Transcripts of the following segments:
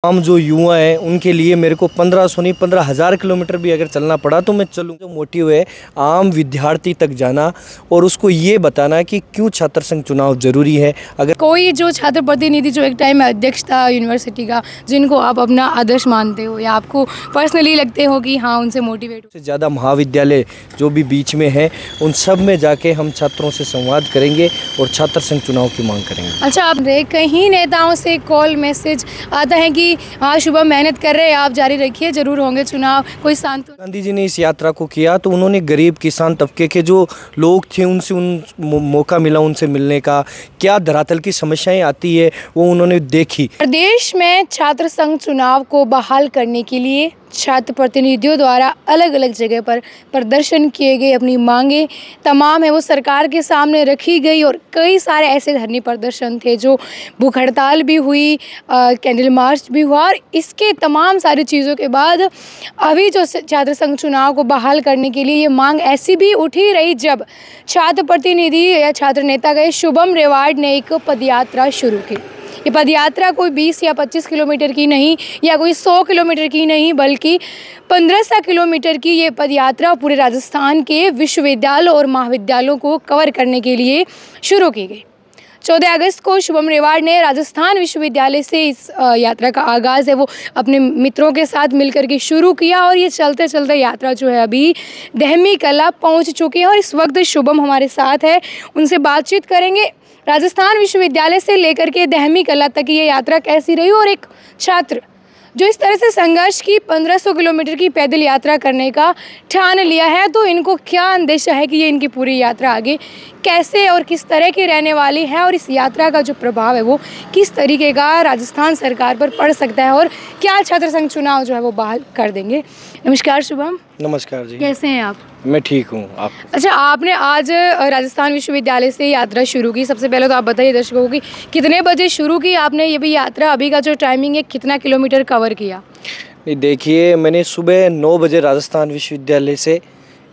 आम जो युवा हैं उनके लिए मेरे को 1500 नहीं 15,000 किलोमीटर भी अगर चलना पड़ा तो मैं चलूँ। जो मोटिव है आम विद्यार्थी तक जाना और उसको ये बताना कि क्यों छात्र संघ चुनाव ज़रूरी है। अगर कोई जो छात्र प्रतिनिधि जो एक टाइम में अध्यक्ष था यूनिवर्सिटी का, जिनको आप अपना आदर्श मानते हो या आपको पर्सनली लगते हो कि हाँ उनसे मोटिवेट हो, ज़्यादा महाविद्यालय जो भी बीच में है उन सब में जाके हम छात्रों से संवाद करेंगे और छात्र संघ चुनाव की मांग करेंगे। अच्छा, आप कहीं नेताओं से कॉल मैसेज आता है कि हाँ शुभम मेहनत कर रहे हैं, आप जारी रखिए, जरूर होंगे चुनाव, कोई सांत्वना? गांधी जी ने इस यात्रा को किया तो उन्होंने गरीब किसान तबके के जो लोग थे उनसे मौका मिला उनसे मिलने का, क्या धरातल की समस्याएं आती है वो उन्होंने देखी। प्रदेश में छात्र संघ चुनाव को बहाल करने के लिए छात्र प्रतिनिधियों द्वारा अलग अलग जगह पर प्रदर्शन किए गए, अपनी मांगे तमाम है वो सरकार के सामने रखी गई और कई सारे ऐसे धरने प्रदर्शन थे जो भूख हड़ताल भी हुई, कैंडल मार्च भी हुआ। और इसके तमाम सारी चीज़ों के बाद अभी जो छात्र संघ चुनाव को बहाल करने के लिए ये मांग ऐसी भी उठी रही जब छात्र प्रतिनिधि या छात्र नेता गए शुभम रेवाड ने एक पदयात्रा शुरू की। ये पदयात्रा कोई 20 या 25 किलोमीटर की नहीं या कोई 100 किलोमीटर की नहीं, बल्कि 1500 किलोमीटर की ये पदयात्रा पूरे राजस्थान के विश्वविद्यालयों और महाविद्यालयों को कवर करने के लिए शुरू की गई। 14 अगस्त को शुभम रेवाड ने राजस्थान विश्वविद्यालय से इस यात्रा का आगाज़ है वो अपने मित्रों के साथ मिलकर के शुरू किया और ये चलते चलते यात्रा जो है अभी दहमी कला पहुंच चुकी है। और इस वक्त शुभम हमारे साथ है, उनसे बातचीत करेंगे। राजस्थान विश्वविद्यालय से लेकर के दहमी कला तक ये यात्रा कैसी रही और एक छात्र जो इस तरह से संघर्ष की 1500 किलोमीटर की पैदल यात्रा करने का ठान लिया है, तो इनको क्या अंदेशा है कि ये इनकी पूरी यात्रा आगे कैसे और किस तरह की रहने वाली है और इस यात्रा का जो प्रभाव है वो किस तरीके का राजस्थान सरकार पर पड़ सकता है और क्या छात्र संघ चुनाव जो है वो बहाल कर देंगे। नमस्कार शुभम। नमस्कार जी, कैसे हैं आप? मैं ठीक हूँ। आप? अच्छा, आपने आज राजस्थान विश्वविद्यालय से यात्रा शुरू की। सबसे पहले तो आप बताइए दर्शकों को कि कितने बजे शुरू की आपने ये भी यात्रा, अभी का जो टाइमिंग है, कितना किलोमीटर कवर किया? नहीं देखिए, मैंने सुबह 9 बजे राजस्थान विश्वविद्यालय से,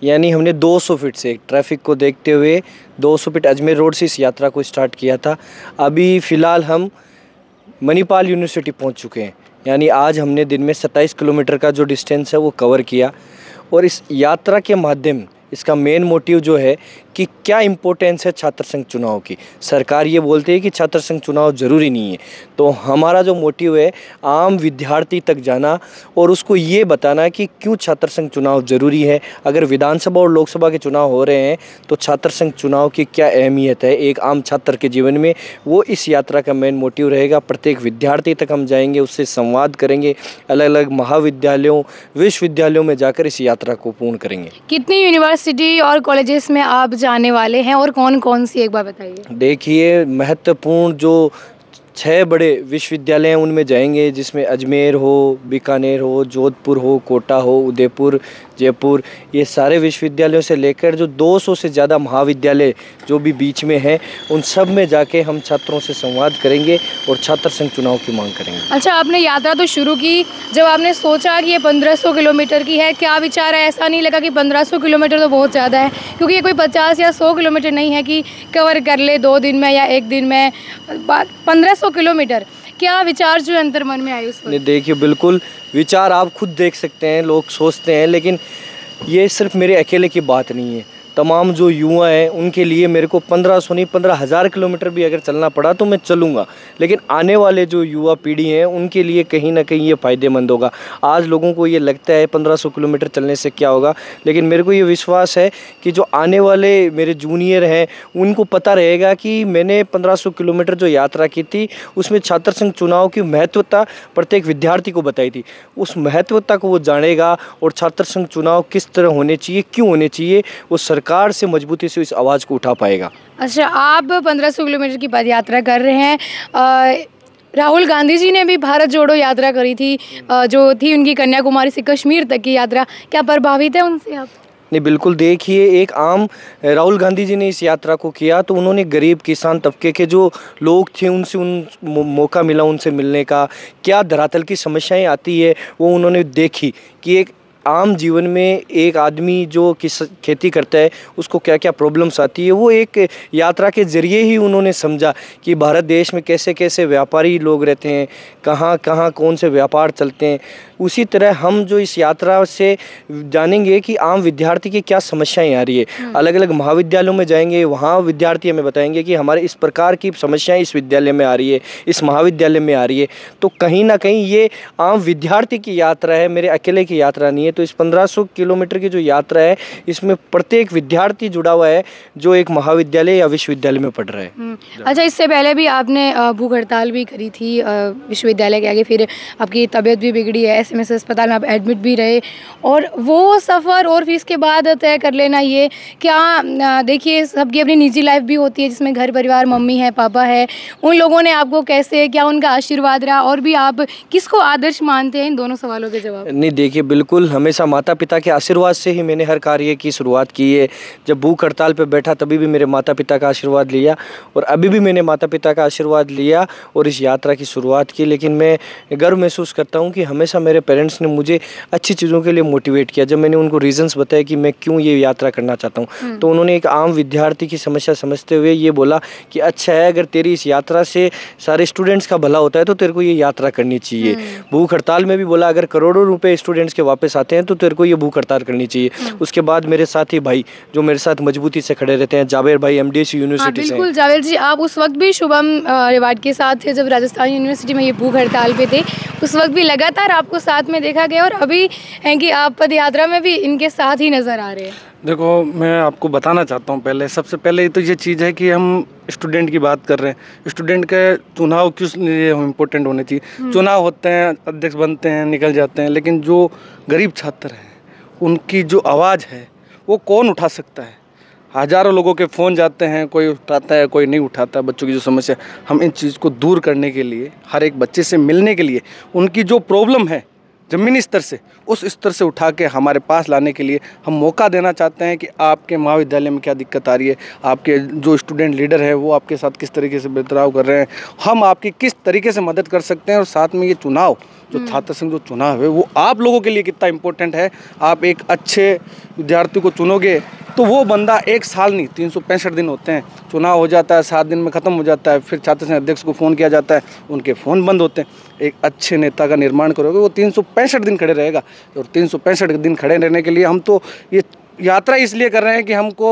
यानी हमने 200 फीट से ट्रैफिक को देखते हुए 200 फीट अजमेर रोड से इस यात्रा को स्टार्ट किया था। अभी फ़िलहाल हम मणिपाल यूनिवर्सिटी पहुंच चुके हैं, यानी आज हमने दिन में 27 किलोमीटर का जो डिस्टेंस है वो कवर किया। और इस यात्रा के माध्यम इसका मेन मोटिव जो है कि क्या इम्पोर्टेंस है छात्र संघ चुनाव की। सरकार ये बोलती है कि छात्र संघ चुनाव ज़रूरी नहीं है, तो हमारा जो मोटिव है आम विद्यार्थी तक जाना और उसको ये बताना कि क्यों छात्र संघ चुनाव ज़रूरी है। अगर विधानसभा और लोकसभा के चुनाव हो रहे हैं तो छात्र संघ चुनाव की क्या अहमियत है एक आम छात्र के जीवन में, वो इस यात्रा का मेन मोटिव रहेगा। प्रत्येक विद्यार्थी तक हम जाएंगे, उससे संवाद करेंगे, अलग अलग महाविद्यालयों विश्वविद्यालयों में जाकर इस यात्रा को पूर्ण करेंगे। कितनी यूनिवर्सिटी और कॉलेजेस में आप जाने वाले हैं और कौन कौन सी, एक बार बताइए। देखिए, महत्वपूर्ण जो 6 बड़े विश्वविद्यालय हैं उनमें जाएंगे, जिसमें अजमेर हो, बीकानेर हो, जोधपुर हो, कोटा हो, उदयपुर, जयपुर, ये सारे विश्वविद्यालयों से लेकर जो 200 से ज़्यादा महाविद्यालय जो भी बीच में हैं उन सब में जाके हम छात्रों से संवाद करेंगे और छात्र संघ चुनाव की मांग करेंगे। अच्छा, आपने यात्रा तो शुरू की, जब आपने सोचा कि ये 1500 किलोमीटर की है, क्या विचार है? ऐसा नहीं लगा कि 1500 किलोमीटर तो बहुत ज़्यादा है, क्योंकि ये कोई 50 या 100 किलोमीटर नहीं है कि कवर कर ले 2 दिन में या 1 दिन में, 1500 किलोमीटर। क्या विचार जो अंतर मन में आए उस वक्त? देखिए, बिल्कुल विचार आप खुद देख सकते हैं, लोग सोचते हैं, लेकिन ये सिर्फ मेरे अकेले की बात नहीं है। तमाम जो युवा हैं उनके लिए मेरे को 1500 नहीं 15,000 किलोमीटर भी अगर चलना पड़ा तो मैं चलूँगा, लेकिन आने वाले जो युवा पीढ़ी हैं उनके लिए कहीं ना कहीं ये फ़ायदेमंद होगा। आज लोगों को ये लगता है 1500 किलोमीटर चलने से क्या होगा, लेकिन मेरे को ये विश्वास है कि जो आने वाले मेरे जूनियर हैं उनको पता रहेगा कि मैंने 1500 किलोमीटर जो यात्रा की थी उसमें छात्र संघ चुनाव की महत्वता प्रत्येक विद्यार्थी को बताई थी। उस महत्वता को वो जानेगा और छात्र संघ चुनाव किस तरह होने चाहिए, क्यों होने चाहिए, वो सरकार से मजबूती से इस आवाज़ को उठा पाएगा। अच्छा, आप 1500 किलोमीटर की पद यात्रा कर रहे हैं। राहुल गांधी जी ने भी भारत जोड़ो यात्रा करी थी, जो थी उनकी कन्याकुमारी से कश्मीर तक की यात्रा, क्या प्रभावित है उनसे आप? नहीं, बिल्कुल। देखिए, एक आम राहुल गांधी जी ने इस यात्रा को किया तो उन्होंने गरीब किसान तबके के जो लोग थे उनसे मौका मिला उनसे मिलने का, क्या धरातल की समस्याएं आती है वो उन्होंने देखी कि एक आम जीवन में एक आदमी जो खेती करता है उसको क्या क्या प्रॉब्लम्स आती है, वो एक यात्रा के ज़रिए ही उन्होंने समझा कि भारत देश में कैसे कैसे व्यापारी लोग रहते हैं, कहाँ कहाँ कौन से व्यापार चलते हैं। उसी तरह हम जो इस यात्रा से जानेंगे कि आम विद्यार्थी की क्या समस्याएं आ रही है। अलग अलग महाविद्यालयों में जाएंगे, वहाँ विद्यार्थी हमें बताएंगे कि हमारे इस प्रकार की समस्याएं इस विद्यालय में आ रही है, इस महाविद्यालय में आ रही है। तो कहीं ना कहीं ये आम विद्यार्थी की यात्रा है, मेरे अकेले की यात्रा नहीं है। तो इस 1500 किलोमीटर की जो यात्रा है, इसमें प्रत्येक विद्यार्थी जुड़ा हुआ है जो एक महाविद्यालय या विश्वविद्यालय में पढ़ रहा है। अच्छा, इससे पहले भी आपने भूख हड़ताल भी करी थी विश्वविद्यालय के आगे, फिर आपकी तबीयत भी बिगड़ी है, SMS अस्पताल में आप एडमिट भी रहे, और वो सफ़र और फिर इसके बाद तय कर लेना, ये क्या देखिए सबकी अपनी निजी लाइफ भी होती है जिसमें घर परिवार, मम्मी है, पापा है, उन लोगों ने आपको कैसे, क्या उनका आशीर्वाद रहा, और भी आप किसको आदर्श मानते हैं? इन दोनों सवालों के जवाब। नहीं देखिए, बिल्कुल हमेशा माता पिता के आशीर्वाद से ही मैंने हर कार्य की शुरुआत की है। जब भूख हड़ताल पे बैठा तभी भी मेरे माता पिता का आशीर्वाद लिया, और अभी भी मैंने माता पिता का आशीर्वाद लिया और इस यात्रा की शुरुआत की। लेकिन मैं गर्व महसूस करता हूँ कि हमेशा मेरे पेरेंट्स ने मुझे अच्छी चीज़ों के लिए मोटिवेट किया। जब मैंने उनको रीजंस बताया कि मैं क्यों ये यात्रा करना चाहता हूँ, तो उन्होंने एक आम विद्यार्थी की समस्या समझते हुए ये बोला कि अच्छा है, अगर तेरी इस यात्रा से सारे स्टूडेंट्स का भला होता है तो तेरे को ये यात्रा करनी चाहिए। भूख हड़ताल में भी बोला अगर करोड़ों रुपए स्टूडेंट्स के वापस आते हैं तो तेरे को ये भूख हड़ताल करनी चाहिए। उसके बाद मेरे साथी भाई जो मेरे साथ मजबूती से खड़े रहते हैं, जावेर भाई MDSU यूनिवर्सिटी से। बिल्कुल जावेर जी, आप उस वक्त भी शुभम रिवार्ड के साथ थे जब राजस्थान यूनिवर्सिटी में ये भूख हड़ताल पे थे, उस वक्त भी लगातार आपको साथ में देखा गया, और अभी हैं कि आप पद यात्रा में भी इनके साथ ही नज़र आ रहे हैं। देखो, मैं आपको बताना चाहता हूँ, सबसे पहले तो ये चीज़ है कि हम स्टूडेंट की बात कर रहे हैं। स्टूडेंट के चुनाव किस लिए इम्पोर्टेंट होने चाहिए? चुनाव होते हैं, अध्यक्ष बनते हैं, निकल जाते हैं, लेकिन जो गरीब छात्र हैं उनकी जो आवाज़ है वो कौन उठा सकता है? हज़ारों लोगों के फ़ोन जाते हैं, कोई उठाता है, कोई नहीं उठाता। बच्चों की जो समस्या, हम इन चीज़ को दूर करने के लिए, हर एक बच्चे से मिलने के लिए, उनकी जो प्रॉब्लम है ज़मीनी स्तर से, उस स्तर से उठा के हमारे पास लाने के लिए हम मौका देना चाहते हैं कि आपके महाविद्यालय में क्या दिक्कत आ रही है, आपके जो स्टूडेंट लीडर है वो आपके साथ किस तरीके से बर्ताव कर रहे हैं, हम आपकी किस तरीके से मदद कर सकते हैं। और साथ में ये चुनाव, जो छात्र संघ जो चुनाव है वो आप लोगों के लिए कितना इम्पोर्टेंट है। आप एक अच्छे विद्यार्थी को चुनोगे तो वो बंदा 1 साल नहीं, 365 दिन होते हैं, चुनाव हो जाता है, 7 दिन में ख़त्म हो जाता है, फिर छात्र संघ अध्यक्ष को फ़ोन किया जाता है, उनके फ़ोन बंद होते हैं। एक अच्छे नेता का निर्माण करोगे वो 365 दिन खड़े रहेगा, और 365 दिन खड़े रहने के लिए हम तो ये यात्रा इसलिए कर रहे हैं कि हमको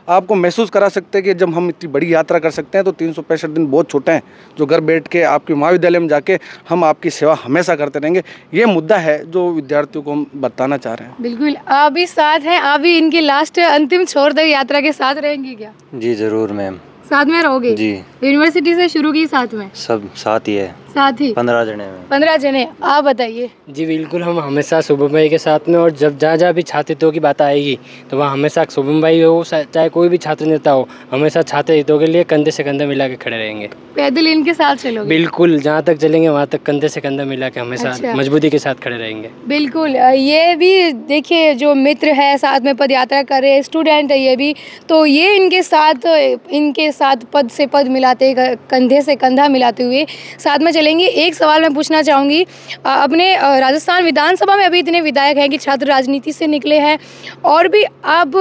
आपको महसूस करा सकते हैं कि जब हम इतनी बड़ी यात्रा कर सकते हैं तो 365 दिन बहुत छोटे हैं, जो घर बैठ के आपके महाविद्यालय में जाके हम आपकी सेवा हमेशा करते रहेंगे। ये मुद्दा है जो विद्यार्थियों को हम बताना चाह रहे हैं। बिल्कुल, आप भी साथ हैं, आप भी इनकी लास्ट अंतिम छोर तक यात्रा के साथ रहेंगे क्या? जी ज़रूर मैम, साथ में रहोगे जी? यूनिवर्सिटी से शुरू की साथ में? सब साथ ही है, साथ ही 15 जने में। 15 जने। आप बताइए। जी बिल्कुल, हम हमेशा शुभम भाई के साथ में, और जब जहाँ जहाँ भी छात्र हितों की बात आएगी तो वहाँ हमेशा शुभम भाई हो चाहे कोई भी छात्र नेता हो, हमेशा छात्र हितों के लिए कंधे से कंधा मिला के खड़े रहेंगे। पैदल इनके साथ चलोगे? बिल्कुल, जहाँ तक चलेंगे वहाँ तक कंधे से कंधा मिला के हमेशा मजबूती के साथ खड़े रहेंगे। बिल्कुल, ये भी देखिए जो मित्र है साथ में पद यात्रा कर रहे स्टूडेंट है, ये भी तो ये इनके साथ पद से पद मिलाते, कंधे से कंधा मिलाते हुए साथ में चलेंगे। एक सवाल मैं पूछना चाहूँगी, अपने राजस्थान विधानसभा में अभी इतने विधायक हैं कि छात्र राजनीति से निकले हैं, और भी अब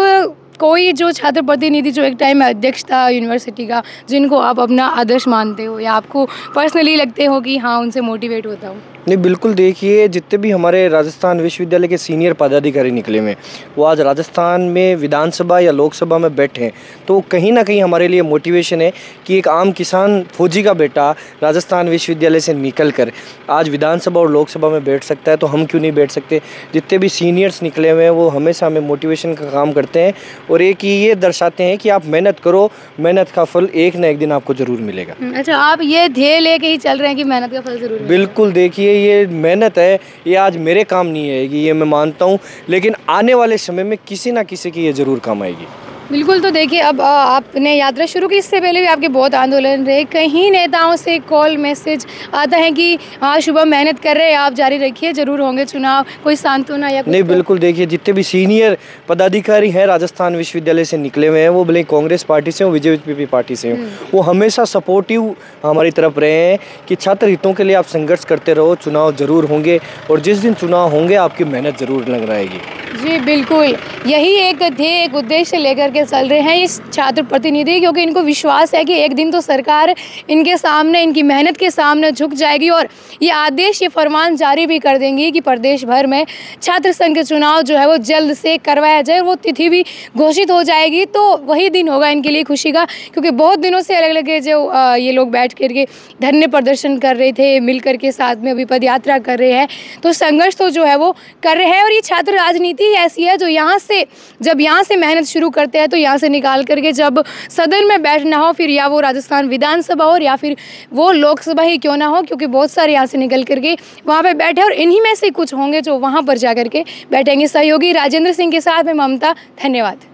कोई जो छात्र प्रतिनिधि जो एक टाइम में अध्यक्ष था यूनिवर्सिटी का, जिनको आप अपना आदर्श मानते हो या आपको पर्सनली लगते हो कि हाँ उनसे मोटिवेट होता हूँ? नहीं बिल्कुल, देखिए जितने भी हमारे राजस्थान विश्वविद्यालय के सीनियर पदाधिकारी निकले हुए वो आज राजस्थान में विधानसभा या लोकसभा में बैठे हैं, तो कहीं ना कहीं हमारे लिए मोटिवेशन है कि एक आम किसान फौजी का बेटा राजस्थान विश्वविद्यालय से निकल कर आज विधानसभा और लोकसभा में बैठ सकता है, तो हम क्यों नहीं बैठ सकते। जितने भी सीनियर्स निकले हुए हैं वो हमेशा हमें मोटिवेशन का काम करते हैं, और एक ये दर्शाते हैं कि आप मेहनत करो, मेहनत का फल एक ना एक दिन आपको ज़रूर मिलेगा। अच्छा, आप ये ध्येय लेके ही चल रहे हैं कि मेहनत का फल ज़रूर? बिल्कुल, देखिए ये मेहनत है, ये आज मेरे काम नहीं आएगी, ये मैं मानता हूँ, लेकिन आने वाले समय में किसी ना किसी की ये ज़रूर काम आएगी। बिल्कुल, तो देखिए अब आपने यात्रा शुरू की, इससे पहले भी आपके बहुत आंदोलन रहे। कहीं नेताओं से कॉल मैसेज आता है कि हाँ शुभम मेहनत कर रहे हैं, आप जारी रखिए, ज़रूर होंगे चुनाव, कोई सांत्वना या कुछ? नहीं, बिल्कुल देखिए, जितने भी सीनियर पदाधिकारी हैं राजस्थान विश्वविद्यालय से निकले हुए हैं, वो भले कांग्रेस पार्टी से हो, बीजेपी पार्टी से हो, वो हमेशा सपोर्टिव हमारी तरफ रहे हैं कि छात्र हितों के लिए आप संघर्ष करते रहो, चुनाव ज़रूर होंगे और जिस दिन चुनाव होंगे आपकी मेहनत ज़रूर लग रहेगी। जी बिल्कुल, यही एक ध्येय, एक उद्देश्य लेकर के चल रहे हैं इस छात्र प्रतिनिधि, क्योंकि इनको विश्वास है कि एक दिन तो सरकार इनके सामने, इनकी मेहनत के सामने झुक जाएगी और ये आदेश, ये फरमान जारी भी कर देंगी कि प्रदेश भर में छात्र संघ के चुनाव जो है वो जल्द से करवाया जाए। वो तिथि भी घोषित हो जाएगी, तो वही दिन होगा इनके लिए खुशी का, क्योंकि बहुत दिनों से अलग अलग जो ये लोग बैठ करके धरने प्रदर्शन कर रहे थे, मिल करके साथ में अभी पद यात्रा कर रहे हैं, तो संघर्ष तो जो है वो कर रहे हैं। और ये छात्र राजनीति ऐसी है जो यहाँ से, जब यहाँ से मेहनत शुरू करते हैं तो यहाँ से निकाल करके जब सदन में बैठना हो, फिर या वो राजस्थान विधानसभा हो या फिर वो लोकसभा ही क्यों ना हो, क्योंकि बहुत सारे यहाँ से निकल करके वहाँ पे बैठे और इन्हीं में से कुछ होंगे जो वहाँ पर जा करके बैठेंगे। सहयोगी राजेंद्र सिंह के साथ में ममता, धन्यवाद।